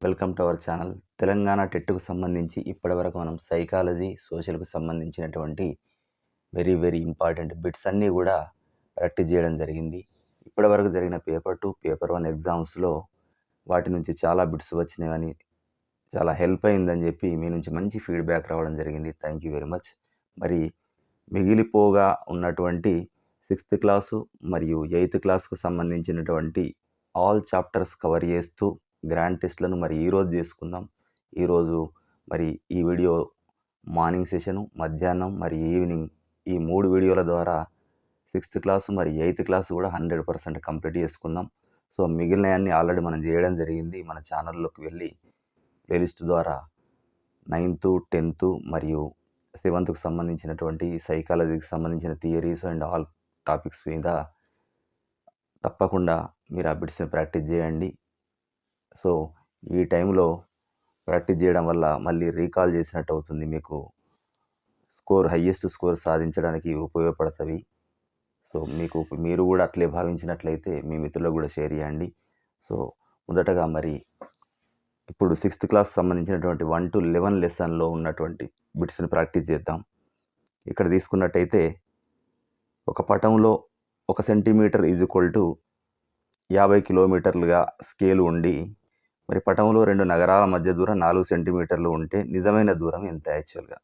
Welcome to our channel. Telangana టెట్‌కు సంబంధించి ఇప్పటివరకు మనం సైకాలజీ, సోషల్‌కు సంబంధించినటువంటి వెరీ ఇంపార్టెంట్ బిట్స్ అన్నీ గూడా ప్రాక్టీస్ జేయడం జరిగింది. ఇప్పటివరకు జరిగిన పేపర్ 2, పేపర్ 1 ఎగ్జామ్స్‌లో వాటి నుంచి చాలా బిట్స్ వచ్చినాయని, చాలా హెల్ప్ అయిందని జెప్పి మీ నుంచి మంచి ఫీడ్‌బ్యాక్ రావడం జరిగింది. Thank you very much. మరి మిగిలిపోగా ఉన్నటువంటి 6థ్ క్లాసు మరియు 8థ్ క్లాస్‌కు సంబంధించినటువంటి ఆల్ చాప్టర్స్ కవర్ చేస్తూ గ్రాండ్ టెస్ట్‌లను మరి ఈరోజు చేసుకుందాం. ఈరోజు మరి ఈ వీడియో మార్నింగ్ సెషను, మధ్యాహ్నం మరి ఈవినింగ్ ఈ 3 వీడియోల ద్వారా 6థ్ క్లాసు మరి 8థ్ క్లాస్ కూడా 100% కంప్లీట్ చేసుకుందాం. సో మిగిలినయన్నీ ఆల్రెడీ మనం చేయడం జరిగింది. మన ఛానల్‌లోకి వెళ్ళి ప్లేలిస్ట్ ద్వారా 9థ్, 10థ్ మరియు 7థ్‌కు సంబంధించినటువంటి సైకాలజీకి సంబంధించిన థియరీస్ అండ్ ఆల్ టాపిక్స్ మీద తప్పకుండా మీరు ఆ బిట్స్‌ని ప్రాక్టీస్ చేయండి. సో ఈ టైంలో ప్రాక్టీస్ చేయడం వల్ల మళ్ళీ రీకాల్ చేసినట్టు అవుతుంది. మీకు హైయెస్ట్ స్కోర్ సాధించడానికి ఉపయోగపడతవి. సో మీరు కూడా అట్లే భావించినట్లయితే మీ మిత్రులకు కూడా షేర్ చేయండి. సో మొదటగా మరి ఇప్పుడు 6థ్ క్లాస్ సంబంధించినటువంటి 1-11 లెసన్‌లో ఉన్నటువంటి బిట్స్‌ని ప్రాక్టీస్ చేద్దాం. ఇక్కడ తీసుకున్నట్టయితే ఒక పటంలో 1 సెంటీమీటర్ ఈజ్ ఈక్వల్ టు 50 కిలోమీటర్లుగా స్కేల్ ఉండి మరి పటంలో 2 నగరాల మధ్య దూరం 4 సెంటీమీటర్లు ఉంటే నిజమైన దూరం ఎంత యాక్చువల్‌గా?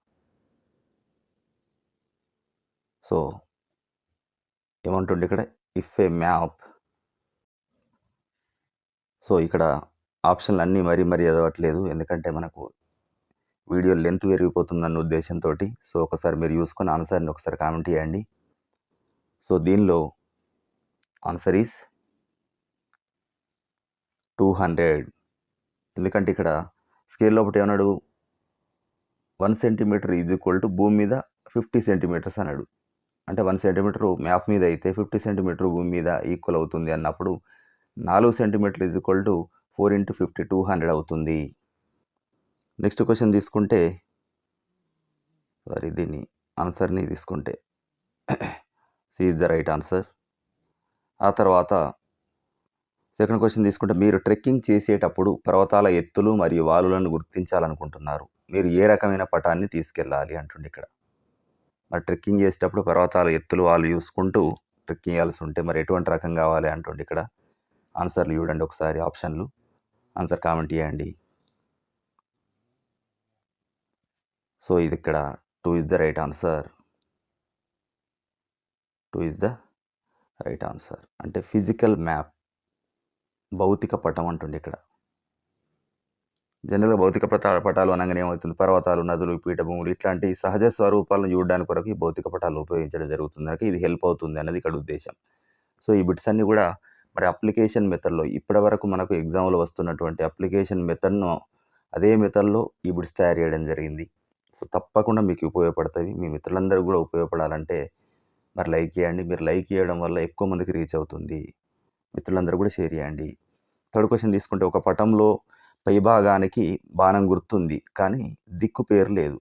సో ఏమంటుండే ఇక్కడ ఇఫ్ ఏ మ్యాప్. సో ఇక్కడ ఆప్షన్లు అన్నీ మరీ చదవట్లేదు. ఎందుకంటే మనకు వీడియో లెంత్ పెరిగిపోతుందన్న ఉద్దేశంతోటి. సో ఒకసారి మీరు చూసుకొని ఆన్సర్‌ని ఒకసారి కామెంట్ చేయండి. సో దీనిలో ఆన్సర్ ఈస్ 200. ఎందుకంటే ఇక్కడ స్కేల్ లోపట ఏమన్నాడు 1 సెంటీమీటర్ ఈజ్ ఈక్వల్ టు భూమి మీద 50 సెంటీమీటర్స్ అన్నాడు. అంటే 1 సెంటీమీటరు మ్యాప్ మీద అయితే 50 సెంటీమీటర్ భూమి మీద ఈక్వల్ అవుతుంది అన్నప్పుడు 4 సెంటీమీటర్లు ఈజ్ ఈక్వల్ టు 4 × 50 200 అవుతుంది. నెక్స్ట్ క్వశ్చన్ తీసుకుంటే దీన్ని ఆన్సర్ని తీసుకుంటే C is the right answer. ఆ తర్వాత సెకండ్ క్వశ్చన్ తీసుకుంటే మీరు ట్రెక్కింగ్ చేసేటప్పుడు పర్వతాల ఎత్తులు మరియు వాలులను గుర్తించాలనుకుంటున్నారు. మీరు ఏ రకమైన పటాన్ని తీసుకెళ్ళాలి అంటుండే ఇక్కడ. మరి ట్రెక్కింగ్ చేసేటప్పుడు పర్వతాల ఎత్తులు వాళ్ళు చూసుకుంటూ ట్రెక్కింగ్ చేయాల్సి ఉంటే మరి ఎటువంటి రకం కావాలి అంటుండే ఇక్కడ. ఆన్సర్లు చూడండి ఒకసారి ఆప్షన్లు. ఆన్సర్ కామెంట్ చేయండి. సో ఇది ఇక్కడ 2 is the right answer. 2 is the right answer. అంటే ఫిజికల్ మ్యాప్, భౌతిక పటం అంటుండే ఇక్కడ. జనరల్గా భౌతిక పటాలు అనగానే ఏమవుతుంది, పర్వతాలు, నదులు, పీఠభూములు ఇట్లాంటి సహజ స్వరూపాలను చూడడానికి కొరకు ఈ భౌతిక పటాలు ఉపయోగించడం జరుగుతుంది. కనుక ఇది హెల్ప్ అవుతుంది అన్నది ఇక్కడ ఉద్దేశం. సో ఈ బిట్స్ అన్నీ కూడా మరి అప్లికేషన్ మెథడ్లో ఇప్పటివరకు మనకు ఎగ్జామ్లో వస్తున్నటువంటి అప్లికేషన్ మెథడ్ను అదే మెథడ్లో ఈ బిట్స్ తయారు చేయడం జరిగింది. సో తప్పకుండా మీకు ఉపయోగపడుతుంది. మీ మిత్రులందరూ కూడా ఉపయోగపడాలంటే మరి లైక్ చేయండి. మీరు లైక్ చేయడం వల్ల ఎక్కువ మందికి రీచ్ అవుతుంది. మిత్రులందరూ కూడా షేర్ చేయండి. థర్డ్ క్వశ్చన్ తీసుకుంటే ఒక పటంలో పైభాగానికి బాణం గుర్తుంది కానీ దిక్కు పేరు లేదు.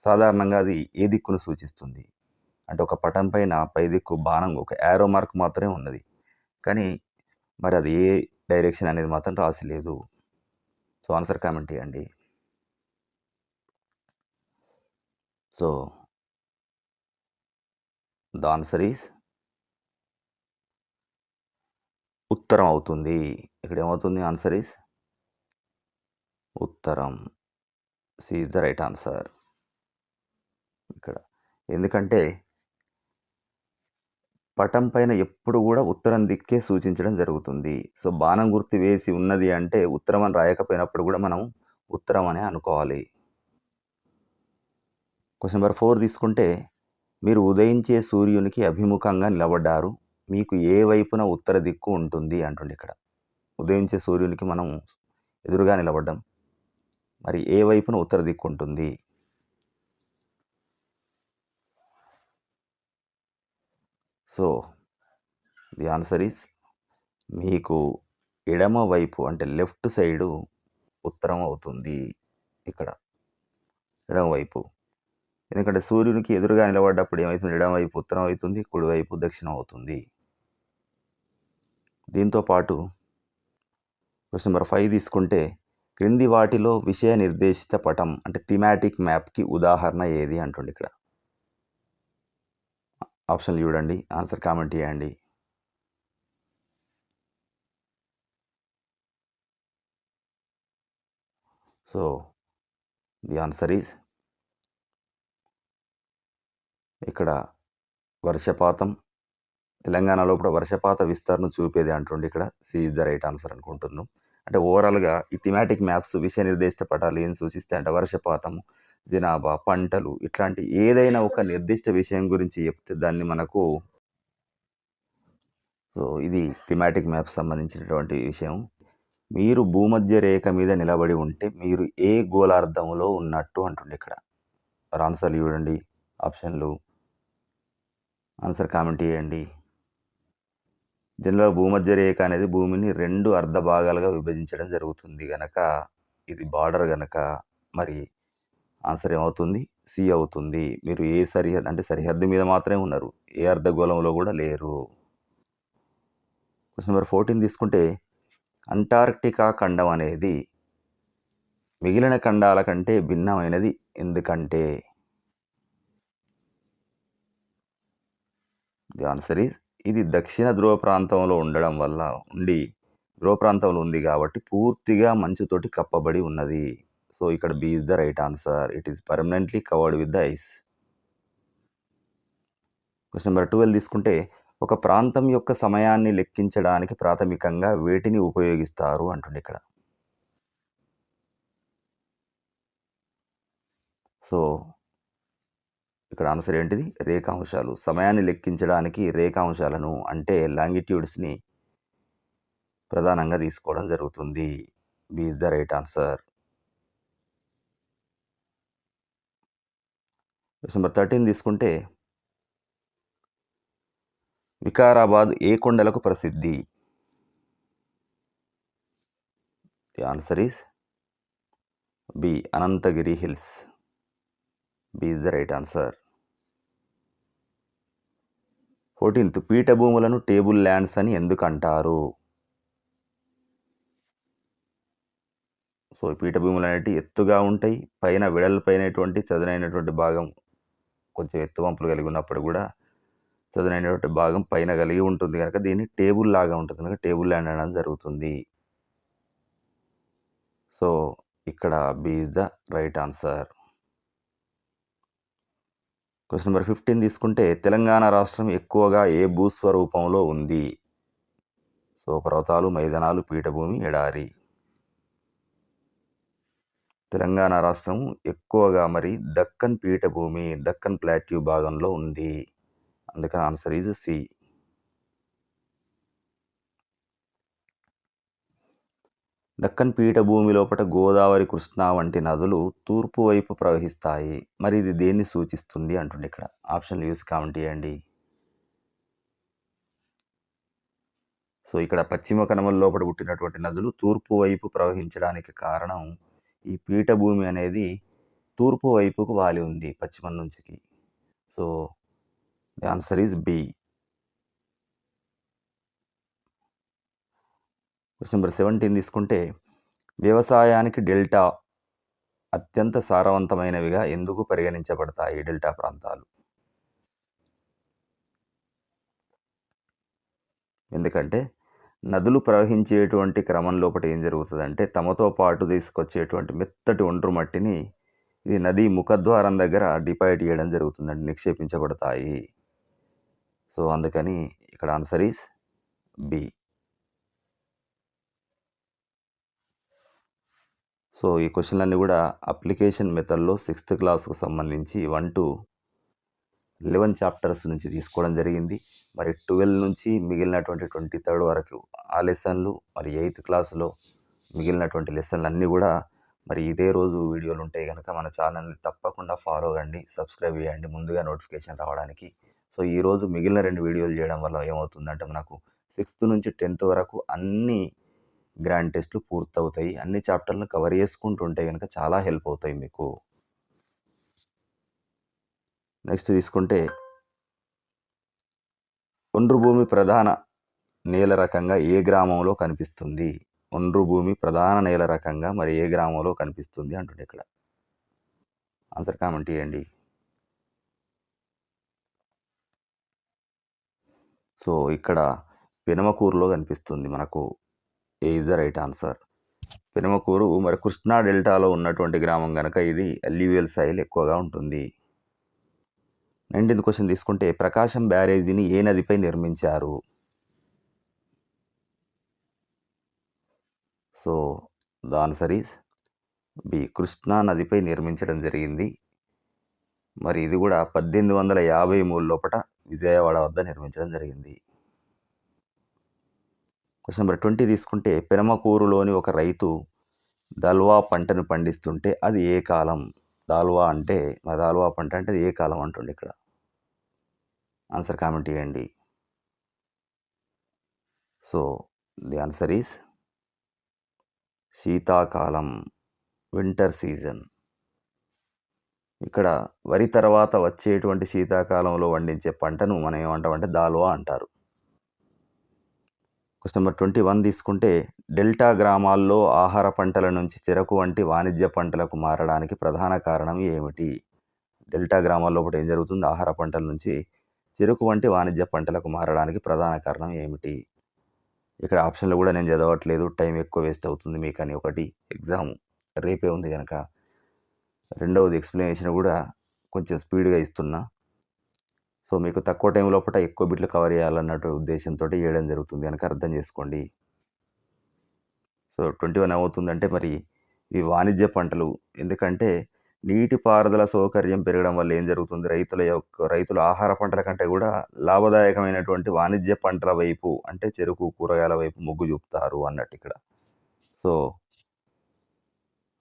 సాధారణంగా అది ఏ దిక్కును సూచిస్తుంది? అంటే ఒక పటం పైన పై దిక్కు బాణం ఒక యారో మార్క్ మాత్రమే ఉన్నది. కానీ మరి అది ఏ డైరెక్షన్ అనేది మాత్రం రాసి లేదు. సో ఆన్సర్ కామెంట్ చేయండి. సో ద ఆన్సర్ ఈస్ ఉత్తరం అవుతుంది. ఇక్కడ ఏమవుతుంది? ఆన్సర్ ఈస్ ఉత్తరం. C is the right answer ఇక్కడ. ఎందుకంటే పటం పైన ఎప్పుడు కూడా ఉత్తరం దిక్కే సూచించడం జరుగుతుంది. సో బాణం గుర్తు వేసి ఉన్నది అంటే ఉత్తరం అని రాయకపోయినప్పుడు కూడా మనం ఉత్తరం అనే అనుకోవాలి. క్వశ్చన్ నెంబర్ 4 తీసుకుంటే మీరు ఉదయించే సూర్యునికి అభిముఖంగా నిలబడ్డారు. మీకు ఏ వైపున ఉత్తర దిక్కు ఉంటుంది అంటుండే ఇక్కడ. ఉదయించే సూర్యునికి మనం ఎదురుగా నిలబడ్డాం. మరి ఏ వైపున ఉత్తర దిక్కు ఉంటుంది? సో ది ఆన్సర్ ఈస్ మీకు ఎడమ వైపు అంటే లెఫ్ట్ సైడు ఉత్తరం అవుతుంది ఇక్కడ. ఎడమ వైపు. ఎందుకంటే సూర్యునికి ఎదురుగా నిలబడ్డప్పుడు ఏమవుతుంది? ఎడమ వైపు ఉత్తరం అవుతుంది, కుడివైపు దక్షిణం అవుతుంది. దీంతో పాటు క్వశ్చన్ నెంబర్ 5 తీసుకుంటే క్రింది వాటిలో విషయ నిర్దేశిత పటం అంటే థీమాటిక్ మ్యాప్కి ఉదాహరణ ఏది అంటుండే ఇక్కడ. ఆప్షన్లు చూడండి, ఆన్సర్ కామెంట్ చేయండి. సో ది ఆన్సర్ ఈజ్ ఇక్కడ వర్షపాతం. తెలంగాణలో కూడా వర్షపాత విస్తరణ చూపేది అంటుండే ఇక్కడ. C is the right answer అనుకుంటున్నాం. అంటే ఓవరాల్గా ఈ థీమాటిక్ మ్యాప్స్ విషయ నిర్దేశిత పటాలు ఏం సూచిస్తాయి అంటే వర్షపాతం, జనాభా, పంటలు ఇట్లాంటి ఏదైనా ఒక నిర్దిష్ట విషయం గురించి చెప్తే దాన్ని మనకు. సో ఇది థీమాటిక్ మ్యాప్ సంబంధించినటువంటి విషయం. మీరు భూమధ్య రేఖ మీద నిలబడి ఉంటే మీరు ఏ గోళార్ధంలో ఉన్నట్టు అంటుండే ఇక్కడ. ఆన్సర్లు చూడండి, ఆప్షన్లు, ఆన్సర్ కామెంట్ చేయండి. జనరల్ భూమధ్య రేఖ అనేది భూమిని 2 అర్ధ భాగాలుగా విభజించడం జరుగుతుంది గనక ఇది బార్డర్ గనక మరి ఆన్సర్ ఏమవుతుంది? సి అవుతుంది. మీరు ఏ సరిహద్దు అంటే సరిహద్దు మీద మాత్రమే ఉన్నారు, ఏ అర్ధగోళంలో కూడా లేరు. క్వశ్చన్ నెంబర్ 14 తీసుకుంటే అంటార్క్టికా ఖండం అనేది మిగిలిన ఖండాల కంటే భిన్నమైనది ఎందుకంటే? ది ఆన్సర్ ఈజ్ ఇది దక్షిణ ధ్రువ ప్రాంతంలో ఉండడం వల్ల ధ్రువ ప్రాంతంలో ఉంది కాబట్టి పూర్తిగా మంచుతోటి కప్పబడి ఉన్నది. సో ఇక్కడ B is the right answer. It is permanently covered with the ice. Question number 12 తీసుకుంటే ఒక ప్రాంతం యొక్క సమయాన్ని లెక్కించడానికి ప్రాథమికంగా వేటిని ఉపయోగిస్తారు అంటుండే ఇక్కడ. సో ఇక్కడ ఆన్సర్ ఏంటిది? రేఖాంశాలు. సమయాన్ని లెక్కించడానికి రేఖాంశాలను అంటే లాంగిట్యూడ్స్ని ప్రధానంగా తీసుకోవడం జరుగుతుంది. B is the right answer. Question number 13 తీసుకుంటే వికారాబాద్ ఏ కొండలకు ప్రసిద్ధి? The answer is B Ananthagiri hills. B is the right answer. 14th పీఠభూములను టేబుల్ ల్యాండ్స్ అని ఎందుకు అంటారు? సో పీఠభూములు అనేటివి ఎత్తుగా ఉంటాయి, పైన వెడల్పైనటువంటి చదునైనటువంటి భాగం కొంచెం ఎత్తువంపులు కలిగి ఉన్నప్పుడు కూడా చదునైనటువంటి భాగం పైన కలిగి ఉంటుంది కనుక దీన్ని టేబుల్ లాగా ఉంటుంది కనుక టేబుల్ ల్యాండ్ అనడం జరుగుతుంది. సో ఇక్కడ B is the right answer. Question number 15 తీసుకుంటే తెలంగాణ రాష్ట్రం ఎక్కువగా ఏ భూస్వరూపంలో ఉంది? సో పర్వతాలు, మైదానాలు, పీఠభూమి, ఎడారి. తెలంగాణ రాష్ట్రం ఎక్కువగా మరి దక్కన్ పీఠభూమి, దక్కన్ ప్లాట్యూ భాగంలో ఉంది. అందుకని ఆన్సర్ ఈజ్ సి. దక్కన్ పీఠభూమి లోపల గోదావరి, కృష్ణా వంటి నదులు తూర్పు వైపు ప్రవహిస్తాయి. మరి ఇది దేన్ని సూచిస్తుంది అంటుండే ఇక్కడ. ఆప్షన్లు యూసి కామెంట్ చేయండి. సో ఇక్కడ పశ్చిమ కనుమల లోపల పుట్టినటువంటి నదులు తూర్పు వైపు ప్రవహించడానికి కారణం ఈ పీఠభూమి అనేది తూర్పు వైపుకు వాలి ఉంది పశ్చిమం నుంచికి. So the answer is B. Question number 17 తీసుకుంటే వ్యవసాయానికి డెల్టా అత్యంత సారవంతమైనవిగా ఎందుకు పరిగణించబడతాయి? డెల్టా ప్రాంతాలు ఎందుకంటే నదులు ప్రవహించేటువంటి క్రమం లోపల ఏం జరుగుతుందంటే తమతో పాటు తీసుకొచ్చేటువంటి మెత్తటి ఒండ్రు మట్టిని ఇది నది ముఖద్వారం దగ్గర డిపాజిట్ చేయడం జరుగుతుందండి, నిక్షేపించబడతాయి. సో అందుకని ఇక్కడ ఆన్సర్ ఈస్ బి. సో ఈ క్వశ్చన్లన్నీ కూడా అప్లికేషన్ మెథడ్లో 6th క్లాస్కు సంబంధించి 1 to 11 చాప్టర్స్ నుంచి తీసుకోవడం జరిగింది. మరి 12 నుంచి మిగిలినటువంటి 23rd వరకు ఆ లెసన్లు, మరి 8th క్లాసులో మిగిలినటువంటి లెసన్లు అన్నీ కూడా మరి ఇదే రోజు వీడియోలు ఉంటాయి కనుక మన ఛానల్ని తప్పకుండా ఫాలో కండి, సబ్స్క్రైబ్ చేయండి ముందుగా నోటిఫికేషన్ రావడానికి. సో ఈరోజు మిగిలిన 2 వీడియోలు చేయడం వల్ల ఏమవుతుందంటే మనకు 6th నుంచి 10th వరకు అన్ని గ్రాండ్ టెస్ట్లు పూర్తవుతాయి. అన్ని చాప్టర్లను కవర్ చేసుకుంటూ ఉంటే కనుక చాలా హెల్ప్ అవుతాయి మీకు. నెక్స్ట్ తీసుకుంటే ఒండ్రు భూమి ప్రధాన నేల రకంగా ఏ గ్రామంలో కనిపిస్తుంది? ఒండ్రు భూమి ప్రధాన నేల రకంగా మరి ఏ గ్రామంలో కనిపిస్తుంది అంటుండే ఇక్కడ. ఆన్సర్ కామెంట్ చేయండి. సో ఇక్కడ పెనమకూరులో కనిపిస్తుంది మనకు. A is the right answer. Penamakuru మరి కృష్ణా డెల్టాలో ఉన్నటువంటి గ్రామం కనుక ఇది అల్యూవియల్ సాయిల్ ఎక్కువగా ఉంటుంది. 19th క్వశ్చన్ తీసుకుంటే ప్రకాశం బ్యారేజీని ఏ నదిపై నిర్మించారు? So the answer is B. Krishna నదిపై నిర్మించడం జరిగింది. మరి ఇది కూడా 1853 లోపట విజయవాడ వద్ద నిర్మించడం జరిగింది. క్వశ్చన్ నెంబర్ 20 తీసుకుంటే పెనమకూరులోని ఒక రైతు దల్వా పంటను పండిస్తుంటే అది ఏ కాలం? దాల్వా అంటే దాల్వా పంట అంటే అది ఏ కాలం అంటుండే ఇక్కడ. ఆన్సర్ కామెంట్ చేయండి. సో ది ఆన్సర్ ఈస్ శీతాకాలం, వింటర్ సీజన్. ఇక్కడ వరి తర్వాత వచ్చేటువంటి శీతాకాలంలో వండించే పంటను మనం ఏమంటామంటే దాల్వా అంటారు. క్వశ్చన్ నెంబర్ 21 తీసుకుంటే డెల్టా గ్రామాల్లో ఆహార పంటల నుంచి చెరకు వంటి వాణిజ్య పంటలకు మారడానికి ప్రధాన కారణం ఏమిటి? డెల్టా గ్రామాల్లో ఒకటి ఏం జరుగుతుంది? ఆహార పంటల నుంచి చెరకు వంటి వాణిజ్య పంటలకు మారడానికి ప్రధాన కారణం ఏమిటి? ఇక్కడ ఆప్షన్లు కూడా నేను చదవట్లేదు, టైం ఎక్కువ వేస్ట్ అవుతుంది మీకు అని. ఒకటి ఎగ్జామ్ రేపే ఉంది కనుక. రెండవది ఎక్స్ప్లెనేషన్ కూడా కొంచెం స్పీడ్గా ఇస్తున్నా. సో మీకు తక్కువ టైం లోపల ఎక్కువ బిట్లు కవర్ చేయాలన్నట్టు ఉద్దేశంతో చేయడం జరుగుతుంది కనుక అర్థం చేసుకోండి. సో 21 ఏమవుతుందంటే మరి ఈ వాణిజ్య పంటలు, ఎందుకంటే నీటిపారుదల సౌకర్యం పెరగడం వల్ల ఏం జరుగుతుంది? రైతుల ఆహార పంటల కంటే కూడా లాభదాయకమైనటువంటి వాణిజ్య పంటల వైపు అంటే చెరుకు, కూరగాయల వైపు మొగ్గు చూపుతారు అన్నట్టు ఇక్కడ. సో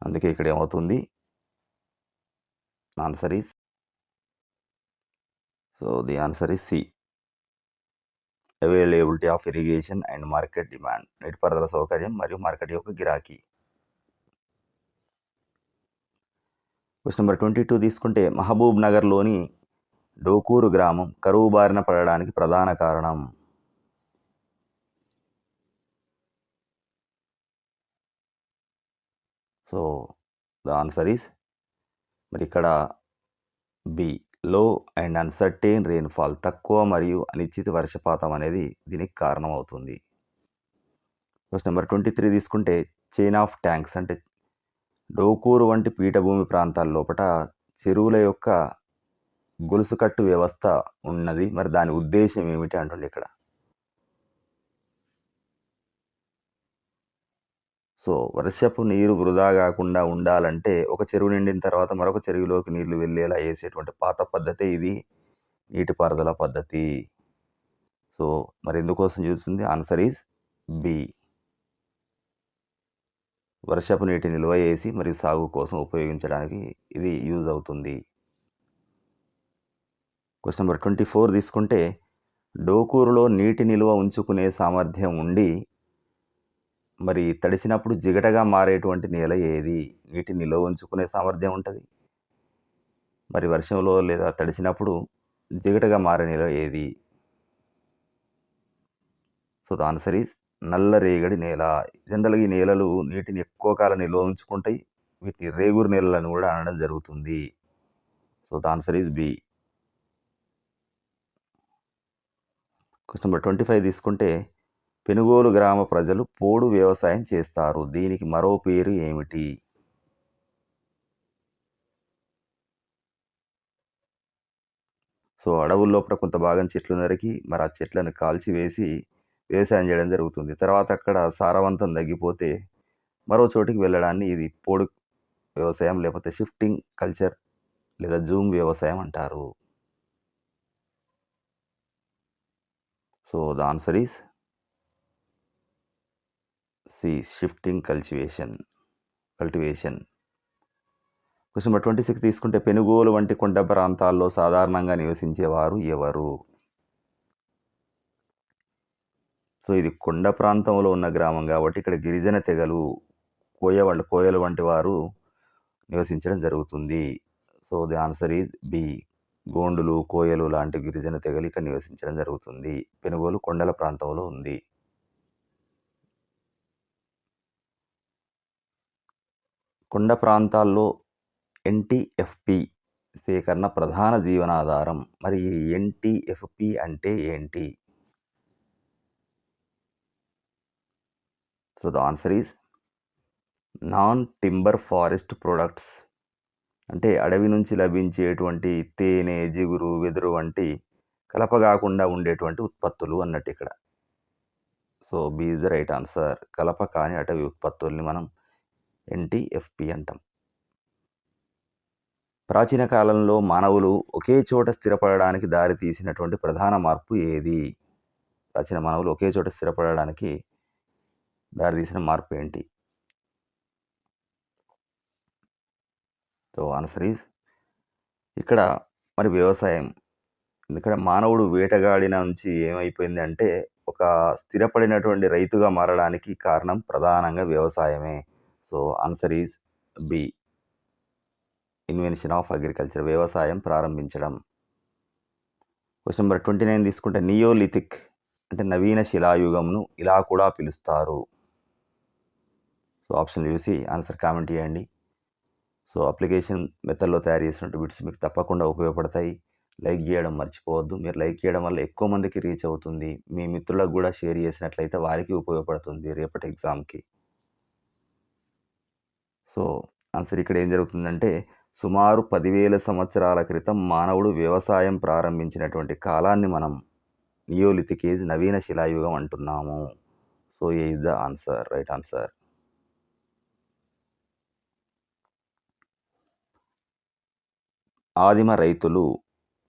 అందుకే ఇక్కడ ఏమవుతుంది? Answer is the answer is C. Availability of irrigation and market demand. నీటిపారుదల సౌకర్యం మరియు మార్కెట్ యొక్క గిరాకీ. క్వశ్చన్ నెంబర్ 22 తీసుకుంటే మహబూబ్ నగర్లోని డోకూరు గ్రామం కరువు బారిన పడడానికి ప్రధాన కారణం? సో ద ఆన్సర్ ఈస్ మరి ఇక్కడ బి. లో అండ్ అన్సర్టైన్ రెయిన్ఫాల్. తక్కువ మరియు అనిశ్చిత వర్షపాతం అనేది దీనికి కారణమవుతుంది. క్వశ్చన్ నెంబర్ 23 తీసుకుంటే చైన్ ఆఫ్ ట్యాంక్స్ అంటే డోకూరు వంటి పీఠభూమి ప్రాంతాల లోపల చెరువుల యొక్క గొలుసుకట్టు వ్యవస్థ ఉన్నది. మరి దాని ఉద్దేశం ఏమిటి అంటుంది ఇక్కడ. సో వర్షపు నీరు వృధా కాకుండా ఉండాలంటే ఒక చెరువు నిండిన తర్వాత మరొక చెరువులోకి నీళ్లు వెళ్ళేలా వేసేటువంటి పాత పద్ధతి ఇది నీటిపారుదల పద్ధతి. సో మరి ఎందుకోసం చూస్తుంది? Answer is B. వర్షపు నీటి నిల్వ చేసి మరియు సాగు కోసం ఉపయోగించడానికి ఇది యూజ్ అవుతుంది. క్వశ్చన్ నెంబర్ 24 తీసుకుంటే డోకూరులో నీటి నిల్వ ఉంచుకునే సామర్థ్యం ఉండి మరి తడిసినప్పుడు జిగటగా మారేటువంటి నేల ఏది? నీటి నిల్వ ఉంచుకునే సామర్థ్యం ఉంటుంది, మరి వర్షంలో లేదా తడిసినప్పుడు జిగటగా మారే నేల ఏది? సో ద ఆన్సర్ ఈజ్ నల్లరేగడి నేల. జనరల్గా ఈ నేలలు నీటిని ఎక్కువ కాలం నిల్వ ఉంచుకుంటాయి. వీటిని రేగురు నేలలను కూడా అనడం జరుగుతుంది. So the answer is B. Question number 25 తీసుకుంటే పెనుగోలు గ్రామ ప్రజలు పోడు వ్యవసాయం చేస్తారు. దీనికి మరో పేరు ఏమిటి? సో అడవుల్లోపల కొంత భాగం చెట్లు నరికి మరి ఆ చెట్లను కాల్చి వేసి వ్యవసాయం చేయడం జరుగుతుంది. తర్వాత అక్కడ సారవంతం తగ్గిపోతే మరో చోటికి వెళ్ళడాన్ని ఇది పోడు వ్యవసాయం లేకపోతే షిఫ్టింగ్ కల్చర్ లేదా జూమ్ వ్యవసాయం అంటారు. So the answer is C. Shifting cultivation. Question number 26 తీసుకుంటే పెనుగోలు వంటి కొండ ప్రాంతాల్లో సాధారణంగా నివసించేవారు ఎవరు? సో ఇది కొండ ప్రాంతంలో ఉన్న గ్రామం కాబట్టి ఇక్కడ గిరిజన తెగలు, కోయలు వంటి వారు నివసించడం జరుగుతుంది. So the answer is B. గోండులు, కోయలు లాంటి గిరిజన తెగలు ఇక్కడ నివసించడం జరుగుతుంది. పెనుగోలు కొండల ప్రాంతంలో ఉంది. కొండ ప్రాంతాల్లో ఎన్‌టిఎఫ్‌పి సేకరణ ప్రధాన జీవనాధారం. మరి ఈ ఎన్‌టిఎఫ్‌పి అంటే ఏంటి? So, the answer is non timber forest products. అంటే అడవి నుంచి లభించేటువంటి తేనె, జిగురు, వెదురు వంటి కలప గాకుండా ఉండేటువంటి ఉత్పత్తులు అన్నట్టిక్కడ. So, B is the right answer. కలప కాని అటవీ ఉత్పత్తుల్ని మనం ఎన్‌టిఎఫ్‌పి అంటాం. ప్రాచీన కాలంలో మానవులు ఒకే చోట స్థిరపడడానికి దారి తీసినటువంటి ప్రధాన మార్పు ఏది? ప్రాచీన మానవులు ఒకే చోట స్థిరపడడానికి దారి తీసిన మార్పు ఏంటి? సో, ఆన్సర్ ఈజ్ ఇక్కడ మరి వ్యవసాయం. ఇక్కడ మానవుడు వేటగాడి నుంచి ఏమైపోయింది అంటే, ఒక స్థిరపడినటువంటి రైతుగా మారడానికి కారణం ప్రధానంగా వ్యవసాయమే. So, answer is B. Invention of agriculture. వ్యవసాయం ప్రారంభించడం. క్వెషన్ నెంబర్ 29 తీసుకుంటే నియోలిథిక్ అంటే నవీన శిలాయుగంను ఇలా కూడా పిలుస్తారు. సో, ఆప్షన్లు చూసి ఆన్సర్ కామెంట్ చేయండి. సో, అప్లికేషన్ మెథడ్‌లో తయారు చేసినటువంటి బిట్స్ మీకు తప్పకుండా ఉపయోగపడతాయి. లైక్ చేయడం మర్చిపోవద్దు. మీరు లైక్ చేయడం వల్ల ఎక్కువ మందికి రీచ్ అవుతుంది. మీ మిత్రులకు కూడా షేర్ చేసినట్లయితే వారికి ఉపయోగపడుతుంది రేపటి ఎగ్జామ్‌కి. సో, ఆన్సర్ ఇక్కడ ఏం జరుగుతుందంటే, సుమారు 10,000 సంవత్సరాల క్రితం మానవుడు వ్యవసాయం ప్రారంభించినటువంటి కాలాన్ని మనం నియోలిథిక్ ఏజ్ నవీన శిలాయుగం అంటున్నాము. So, A is the answer, right answer. ఆదిమ రైతులు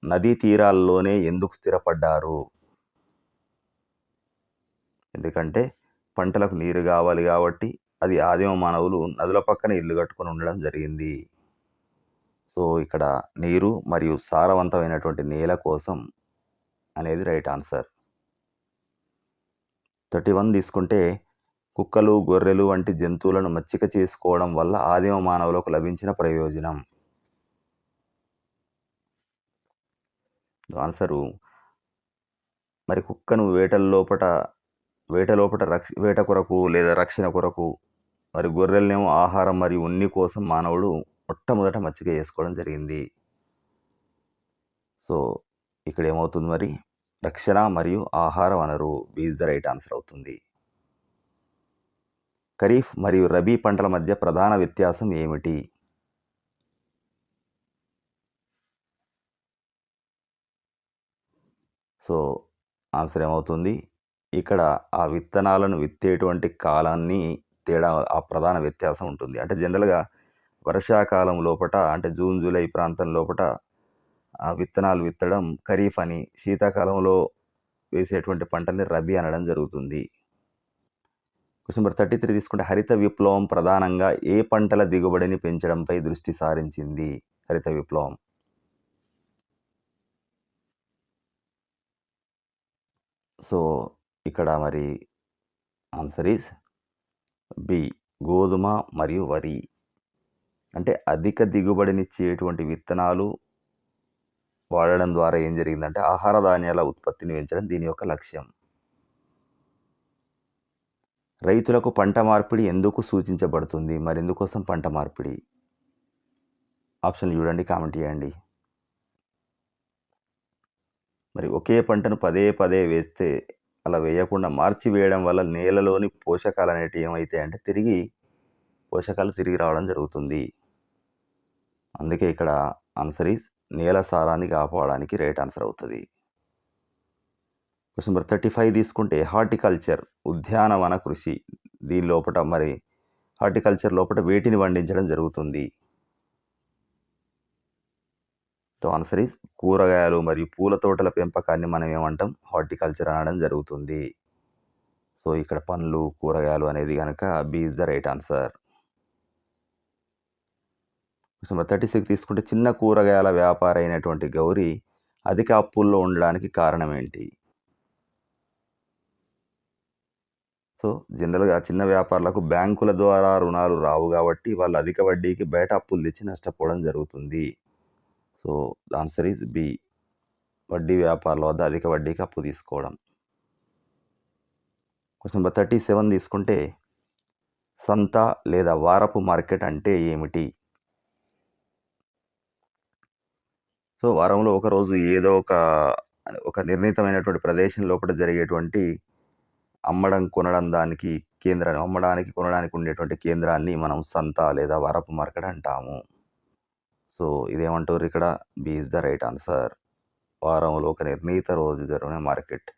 నదీ తీరాల్లోనే ఎందుకు స్థిరపడ్డారు? ఎందుకంటే పంటలకు నీరు కావాలి కాబట్టి అది ఆదిమ మానవులు నదుల పక్కన ఇల్లు కట్టుకొని ఉండడం జరిగింది. సో, ఇక్కడ నీరు మరియు సారవంతమైనటువంటి నేల కోసం అనేది రైట్ ఆన్సర్. 31 తీసుకుంటే కుక్కలు, గొర్రెలు వంటి జంతువులను మచ్చిక చేసుకోవడం వల్ల ఆదిమ మానవులకు లభించిన ప్రయోజనం. ఆన్సరు మరి కుక్కను వేట కొరకు లేదా రక్షణ కొరకు, మరి గొర్రెలనేమో ఆహారం మరియు ఉన్ని కోసం మానవుడు మొట్టమొదట మచ్చిక చేసుకోవడం జరిగింది. సో, ఇక్కడ ఏమవుతుంది మరి రక్షణ మరియు ఆహార వనరు. B is the right answer అవుతుంది. ఖరీఫ్ మరియు రబీ పంటల మధ్య ప్రధాన వ్యత్యాసం ఏమిటి? సో, ఆన్సర్ ఏమవుతుంది? ఇక్కడ ఆ విత్తనాలను విత్తేటువంటి కాలాన్ని తేడా ఆ ప్రధాన వ్యత్యాసం ఉంటుంది. అంటే జనరల్‌గా వర్షాకాలం లోపట అంటే జూన్, జూలై ప్రాంతం లోపట విత్తనాలు విత్తడం ఖరీఫ్ అని, శీతాకాలంలో వేసేటువంటి పంటల్ని రబీ అనడం జరుగుతుంది. క్వెషన్ నెంబర్ 33 తీసుకుంటే హరిత విప్లవం ప్రధానంగా ఏ పంటల దిగుబడిని పెంచడంపై దృష్టి సారించింది? హరిత విప్లవం. సో, ఇక్కడ మరి ఆన్సర్ ఈజ్ బి. గోధుమ మరియు వరి. అంటే అధిక దిగుబడినిచ్చేటువంటి విత్తనాలు వాడడం ద్వారా ఏం జరిగిందంటే ఆహార ధాన్యాల ఉత్పత్తిని పెంచడం దీని యొక్క లక్ష్యం. రైతులకు పంట మార్పిడి ఎందుకు సూచించబడుతుంది? మరి ఎందుకోసం పంట మార్పిడి? ఆప్షన్లు చూడండి, కామెంట్ చేయండి. మరి ఒకే పంటను పదే పదే వేస్తే అలా వేయకుండా మార్చి వేయడం వల్ల నేలలోని పోషకాలు అనేటివి ఏమైతాయంటే పోషకాలు తిరిగి రావడం జరుగుతుంది. అందుకే ఇక్కడ ఆన్సర్ ఈజ్ నేల సారాన్ని కాపాడడానికి రైట్ ఆన్సర్ అవుతుంది. క్వెషన్ నెంబర్ 35 తీసుకుంటే హార్టికల్చర్ ఉద్యానవన కృషి దీని లోపట మరి హార్టికల్చర్ లోపట వేటిని పండించడం జరుగుతుంది? సో, ఆన్సర్ ఈజ్ కూరగాయలు మరియు పూల తోటల పెంపకాన్ని మనం ఏమంటాం? హార్టికల్చర్ అనడం జరుగుతుంది. సో, ఇక్కడ పండ్లు, కూరగాయలు అనేది కనుక B is the right answer. Question number 36 తీసుకుంటే చిన్న కూరగాయల వ్యాపారి అయినటువంటి గౌరి అధిక అప్పుల్లో ఉండడానికి కారణం ఏంటి? సో, జనరల్‌గా చిన్న వ్యాపారులకు బ్యాంకుల ద్వారా రుణాలు రావు కాబట్టి వాళ్ళు అధిక వడ్డీకి బయట అప్పులు తెచ్చి నష్టపోవడం జరుగుతుంది. So, the answer is B. వడ్డీ వ్యాపారుల వద్ద అధిక వడ్డీకి అప్పు తీసుకోవడం. క్వెషన్ నెంబర్ 37 తీసుకుంటే సంత లేదా వారపు మార్కెట్ అంటే ఏమిటి? సో, వారంలో ఒకరోజు ఏదో ఒక నిర్ణీతమైనటువంటి ప్రదేశం లోపల జరిగేటువంటి కొనడం అమ్మడానికి, కొనడానికి ఉండేటువంటి కేంద్రాన్ని మనం సంత లేదా వారపు మార్కెట్ అంటాము. సో, ఇదేమంటుర్రిక్కడ? B is the right answer. వారంలో ఒక నిర్ణీత రోజు జరిగిన మార్కెట్.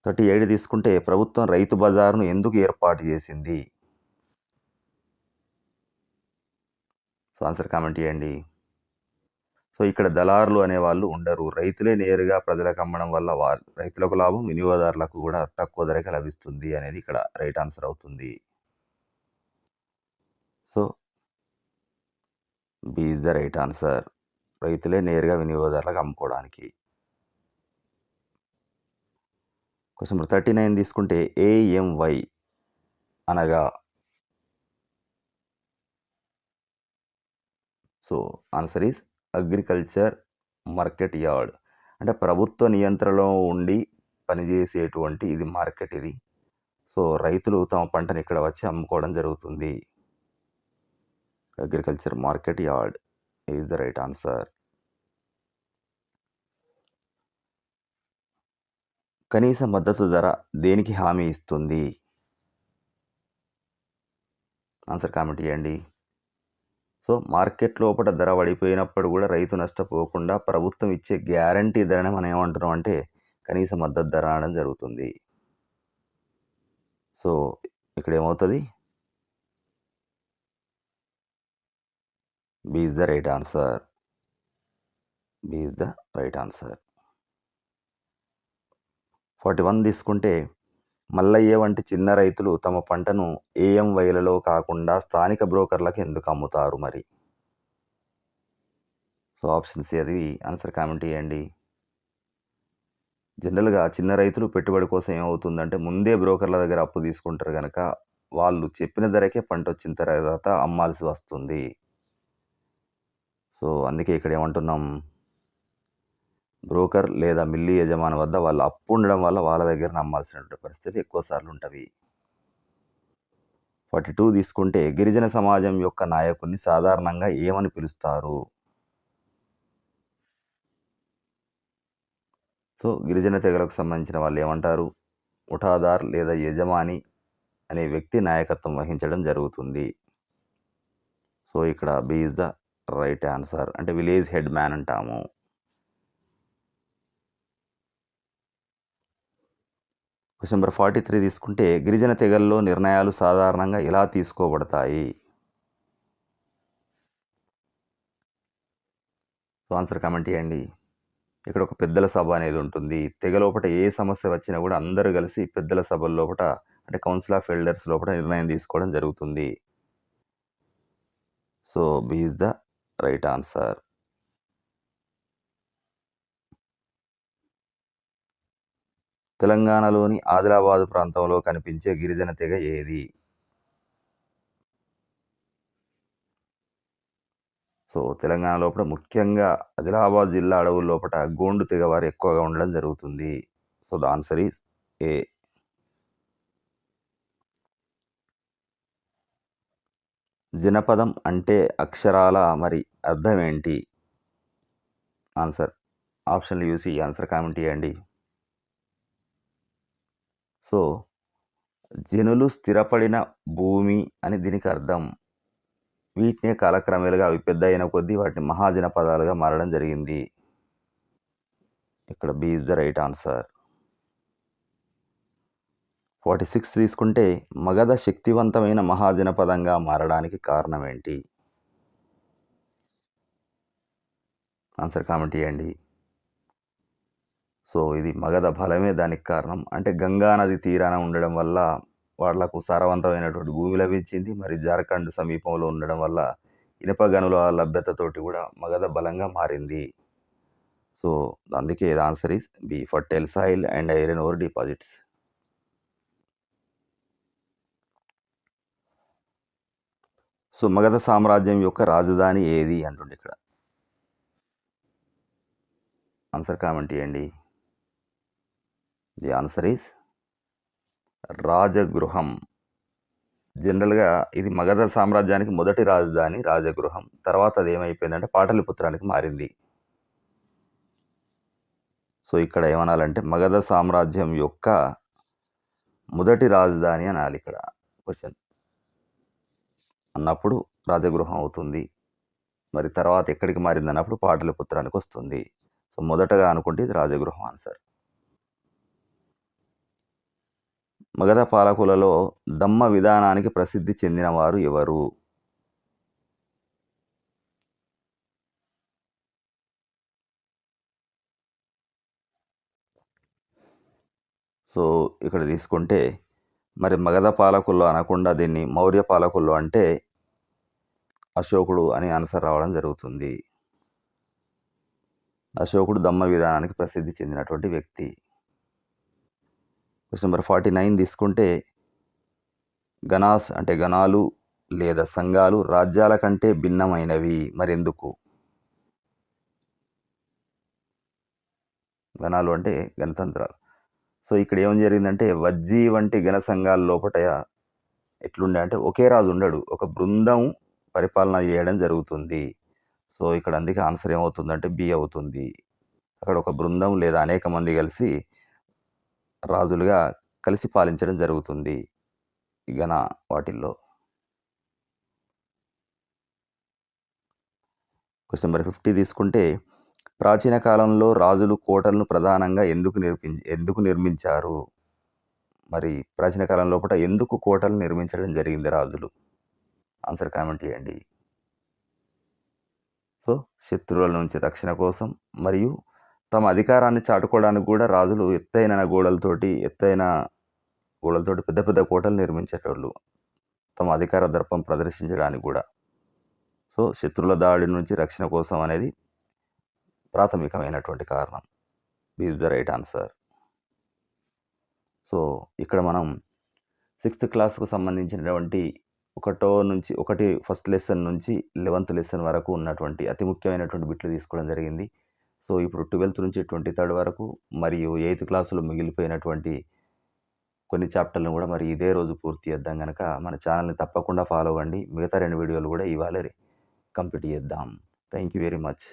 38 తీసుకుంటే ప్రభుత్వం రైతు బజార్‌ను ఎందుకు ఏర్పాటు చేసింది? సో, ఆన్సర్ కామెంట్ చేయండి. సో, ఇక్కడ దళారులు అనేవాళ్ళు ఉండరు. రైతులే నేరుగా ప్రజలకు అమ్మడం వల్ల రైతులకు లాభం, వినియోగదారులకు కూడా తక్కువ ధరకే లభిస్తుంది అనేది ఇక్కడ రైట్ ఆన్సర్ అవుతుంది. So, B is the right answer. రైతులే నేరుగా వినియోగదారులకు అమ్ముకోవడానికి. క్వెషన్ నెంబర్ 39 తీసుకుంటే ఏఎంవై అనగా? So, answer is agriculture market yard. అంటే ప్రభుత్వ నియంత్రణలో ఉండి పనిచేసేటువంటి ఇది మార్కెట్ ఇది. సో, రైతులు తమ పంటని ఇక్కడ వచ్చి అమ్ముకోవడం జరుగుతుంది. Agriculture market yard is the right answer. కనీస మద్దతు ధర దేనికి హామీ ఇస్తుంది? ఆన్సర్ కామెంట్ చేయండి. సో, మార్కెట్ లోపల ధర పడిపోయినప్పుడు కూడా రైతు నష్టపోకుండా ప్రభుత్వం ఇచ్చే గ్యారంటీ ధరని మనం ఏమంటున్నాం అంటే కనీస మద్దతు ధర అనడం జరుగుతుంది. సో, ఇక్కడ ఏమవుతుంది? B is the right answer. B is the right answer. 41 తీసుకుంటే మల్లయ్య వంటి చిన్న రైతులు తమ పంటను ఏఎంవైలలో కాకుండా స్థానిక బ్రోకర్లకు ఎందుకు అమ్ముతారు మరి? సో, ఆప్షన్ సి అది ఆన్సర్ కామెంట్ చేయండి. జనరల్‌గా చిన్న రైతులు పెట్టుబడి కోసం ఏమవుతుందంటే ముందే బ్రోకర్ల దగ్గర అప్పు తీసుకుంటారు గనక వాళ్ళు చెప్పిన ధరకే పంటొచ్చిన తర్వాత అమ్మాల్సి వస్తుంది. సో, అందుకే ఇక్కడ ఏమంటున్నాం? బ్రోకర్ లేదా మిల్లి యజమాని వద్ద వాళ్ళు అప్పు ఉండడం వల్ల వాళ్ళ దగ్గర అమ్మాల్సినటువంటి పరిస్థితి ఎక్కువ సార్లు ఉంటవి. 42 తీసుకుంటే గిరిజన సమాజం యొక్క నాయకుడిని సాధారణంగా ఏమని పిలుస్తారు? సో, గిరిజన తెగలకు సంబంధించిన వాళ్ళు ఏమంటారు? ముఠాదార్ లేదా యజమాని అనే వ్యక్తి నాయకత్వం వహించడం జరుగుతుంది. సో, ఇక్కడ B is the right answer. అంటే విలేజ్ హెడ్ మ్యాన్ అంటాము. క్వెషన్ నెంబర్ 43 తీసుకుంటే గిరిజన తెగల్లో నిర్ణయాలు సాధారణంగా ఎలా తీసుకోబడతాయి? సో, ఆన్సర్ కామెంట్ చేయండి. ఇక్కడ ఒక పెద్దల సభ అనేది ఉంటుంది. తెగ లోపట ఏ సమస్య వచ్చినా కూడా అందరూ కలిసి పెద్దల సభల లోపట అంటే కౌన్సిల్ ఆఫ్ ఎల్డర్స్ లోపట నిర్ణయం తీసుకోవడం జరుగుతుంది. So, B is the right answer. తెలంగాణలోని ఆదిలాబాద్ ప్రాంతంలో కనిపించే గిరిజన తెగ ఏది? సో, తెలంగాణ లోపల ముఖ్యంగా ఆదిలాబాద్ జిల్లా అడవుల లోపట గోండు తెగ వారు ఎక్కువగా ఉండడం జరుగుతుంది. So, the answer is A. జనపదం అంటే అక్షరాల మరి అర్థం ఏంటి? ఆన్సర్ ఆప్షన్లు చూసి ఆన్సర్ కామెంట్ చేయండి. సో, జనులు స్థిరపడిన భూమి అని దీనికి అర్థం. వీటినే కాలక్రమేణాగా అవి పెద్ద అయిన కొద్దీ వాటిని మహాజనపదాలుగా మారడం జరిగింది. ఇక్కడ B is the right answer. 46 తీసుకుంటే మగధ శక్తివంతమైన మహాజనపదంగా మారడానికి కారణం ఏంటి? ఆన్సర్ కామెంట్ చేయండి. సో, ఇది మగధ బలమే దానికి కారణం. అంటే గంగా నది తీరాన ఉండడం వల్ల వాళ్ళకు సారవంతమైనటువంటి భూమి లభించింది. మరి జార్ఖండ్ సమీపంలో ఉండడం వల్ల ఇనుప గనుల లభ్యతతోటి కూడా మగధ బలంగా మారింది. సో, అందుకే the answer is B fertile soil and iron ore deposits. So, Magadha సామ్రాజ్యం యొక్క రాజధాని ఏది అంటుండే ఇక్కడ? ఆన్సర్ కామెంట్ చేయండి. The answer is Rajagriha. జనరల్‌గా ఇది మగధ సామ్రాజ్యానికి మొదటి రాజధాని రాజగృహం. తర్వాత అదేమైపోయిందంటే పాటలిపుత్రానికి మారింది. సో, ఇక్కడ ఏమనాలంటే మగధ సామ్రాజ్యం యొక్క మొదటి రాజధాని అనాలిక్కడ క్వెషన్. అన్నప్పుడు రాజగృహం అవుతుంది. మరి తర్వాత ఎక్కడికి మారిందన్నప్పుడు పాటలిపుత్రానికొస్తుంది. సో, మొదటగా అనుకుంటే ఇది రాజగృహం ఆన్సర్. మగధ పాలకులలో దమ్మ విధానానికి ప్రసిద్ధి చెందినవారు ఎవరు? సో, ఇక్కడ తీసుకుంటే మరి మగధ పాలకుల్లో అనకుండా దీన్ని మౌర్య పాలకుల్లో అంటే అశోకుడు అని ఆన్సర్ రావడం జరుగుతుంది. అశోకుడు దమ్మ విధానానికి ప్రసిద్ధి చెందినటువంటి వ్యక్తి. క్వెషన్ నెంబర్ 49 తీసుకుంటే గణాస్ అంటే గణాలు లేదా సంఘాలు రాజ్యాల కంటే భిన్నమైనవి మరెందుకు? గణాలు అంటే గణతంత్రాలు. సో, ఇక్కడ ఏం జరిగిందంటే వజ్జీ వంటి గణ సంఘాల లోపట ఎట్లుండే అంటే ఒకే రాజు ఉండడు. ఒక బృందం పరిపాలన చేయడం జరుగుతుంది. సో, ఇక్కడ అందుకే ఆన్సర్ ఏమవుతుందంటే బి అవుతుంది. అక్కడ ఒక బృందం లేదా అనేక మంది కలిసి రాజులుగా కలిసి పాలించడం జరుగుతుంది. ఈ గణ వాటిల్లో. క్వెషన్ నెంబర్ 50 తీసుకుంటే ప్రాచీన కాలంలో రాజులు కోటలను ప్రధానంగా ఎందుకు నిర్మించారు? మరి ప్రాచీన కాలం లోపట ఎందుకు కోటలు నిర్మించడం జరిగింది రాజులు? ఆన్సర్ కామెంట్ చేయండి. సో, శత్రువుల నుంచి రక్షణ కోసం మరియు తమ అధికారాన్ని చాటుకోవడానికి కూడా రాజులు ఎత్తైన గోడలతోటి పెద్ద పెద్ద కోటలు నిర్మించేటోళ్ళు. తమ అధికార దర్పం ప్రదర్శించడానికి కూడా. సో, శత్రువుల దాడి నుంచి రక్షణ కోసం అనేది ప్రాథమికమైనటువంటి కారణం. Is the right answer. So, ఇక్కడ మనం 6th క్లాస్‌కు సంబంధించినటువంటి ఫస్ట్ లెసన్ నుంచి 11th లెసన్ వరకు ఉన్నటువంటి అతి ముఖ్యమైనటువంటి బిట్లు తీసుకోవడం జరిగింది. సో, ఇప్పుడు 12th నుంచి 23rd వరకు మరియు 8th క్లాస్‌లో మిగిలిపోయినటువంటి కొన్ని చాప్టర్‌లను కూడా మరి ఇదే రోజు పూర్తి చేద్దాం గనక మన ఛానల్‌ని తప్పకుండా ఫాలో అవ్వండి. మిగతా 2 వీడియోలు కూడా ఇవాళే కంప్లీట్ చేద్దాం. Thank you very much.